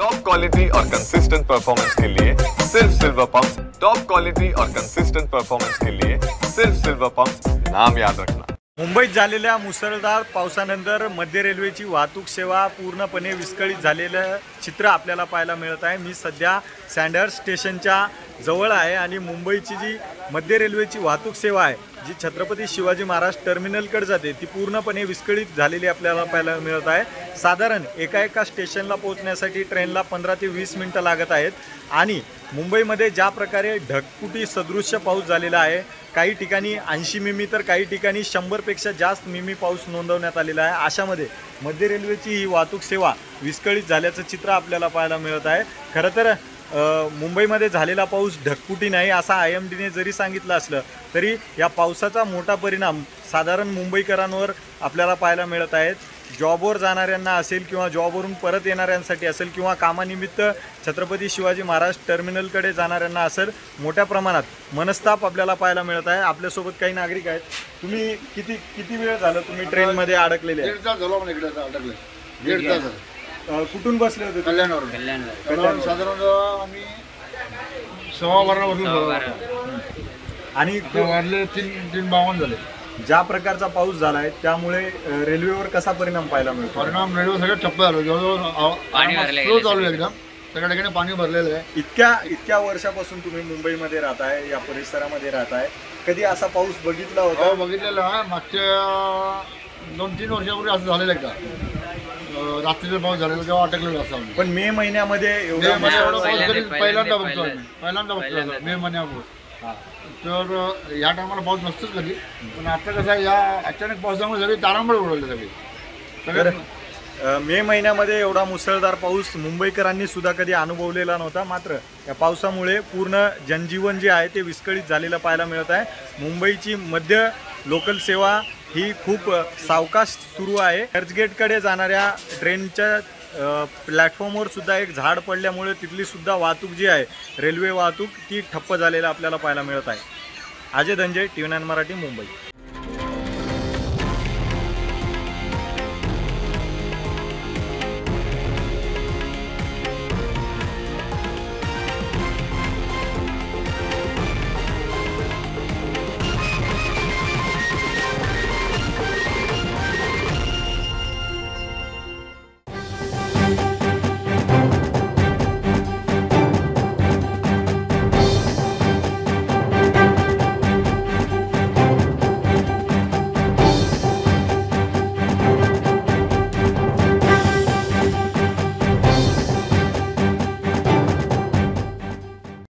Top quality और consistent performance के लिए सिर्फ सिल्वर पंप्स। टॉप क्वालिटी और कंसिस्टेंट परफॉर्मेंस के लिए सिर्फ सिल्वर पंप्स, नाम याद रखना। मुंबईत झालेल्या मुसळधार पावसानंतर मध्य रेल्वेची वाहतूक सेवा पूर्णपणे विस्कळीत झालेलं चित्र आपल्याला पाहायला मिळत आहे। मी सध्या सँडहर्स्ट स्टेशनच्या जवळ आहे आणि मुंबईची जी मध्य रेल्वेची वाहतूक सेवा आहे, जी छत्रपती शिवाजी महाराज टर्मिनलकडे जाते, ती पूर्णपणे विस्कळीत झालेली आपल्याला पाहायला मिळत आहे। साधारण एका स्टेशनला पोहोचण्यासाठी ट्रेनला 15 ते 20 मिनिटं लागत आहेत आणि मुंबईमध्ये ज्या प्रकारे ढगफुटी सदृश्य पाऊस झालेला आहे, काही ठिकाणी 80 मिमी तर काही ठिकाणी 100 पेक्षा जास्त मिमी पाऊस नोंदवण्यात आलेला आहे। अशामध्ये मध्य रेल्वेची ही वाहतूक सेवा विस्कळीत झाल्याचं चित्र आपल्याला पाहायला मिळत आहे। खरं तर मुंबईमध्ये झालेला पाऊस ढगफुटी नाही असा IMDने जरी सांगितलं असलं तरी या पावसाचा मोठा परिणाम साधारण मुंबईकरांवर आपल्याला पाहायला मिळत आहेत। जॉबवर जाणाऱ्यांना असेल किंवा जॉबवरून परत येणाऱ्यांसाठी असेल किंवा कामानिमित्त छत्रपती शिवाजी महाराज टर्मिनलकडे जाणाऱ्यांना असेल, मोठ्या प्रमाणात मनस्ताप आपल्याला पाहायला मिळत आहे। आपल्यासोबत काही नागरिक आहेत। तुम्ही किती वेळ झालं तुम्ही ट्रेनमध्ये अडकलेले? 1.5 तास झाला मला इकडे अडकले। 1.5 तास झाला। कुठून बसले होते? कल्याणवरून साधारण आम्ही 12:15 वाजून आणि वाजले 3:52 झाले। ज्या प्रकारचा पाऊस झाला आहे त्यामुळे रेल्वेवर कसा परिणाम पाहायला मिळतो? परिणाम रेल्वे सगळं ठप्प झालं, जवळजवळ स्लो चालू आहे, एकदम सगळ्या ठिकाणी पाणी भरलेलं आहे। इतक्या वर्षापासून तुम्ही मुंबईमध्ये राहताय, या परिसरामध्ये राहताय, कधी असा पाऊस बघितला होता? बघितलेला आहे, मागच्या 2-3 वर्षापूर्वी असं झालेलं एकदा रात्रीचा पाऊस झालेला तेव्हा अटकलेलं असं। पण मे महिन्यामध्ये एवढा पाऊस पहिल्यांदा बघतो आम्ही, मे महिन्यापूर्वी। तर या टायमाला पाऊस नसतोच कधी, पण आता कसं आहे, या अचानक पावसामुळे सगळी तारांबळ उडवले सगळे। मे महिन्यामध्ये एवढा मुसळधार पाऊस मुंबईकरांनी सुद्धा कधी अनुभवलेला नव्हता। मात्र या पावसामुळे पूर्ण जनजीवन जे आहे ते विस्कळीत झालेलं पाहायला मिळत आहे। मुंबईची मध्य लोकल सेवा ही खूप सावकाश सुरू आहे। चर्चगेटकडे जाणाऱ्या ट्रेनच्या प्लॅटफॉर्मवर सुद्धा एक झाड पडल्यामुळे तिथली सुद्धा वाहतूक जी आहे, रेल्वे वाहतूक, ती ठप्प झालेला आपल्याला पाहायला मिळत आहे। अजय धनंजय, TV9 मराठी, मुंबई।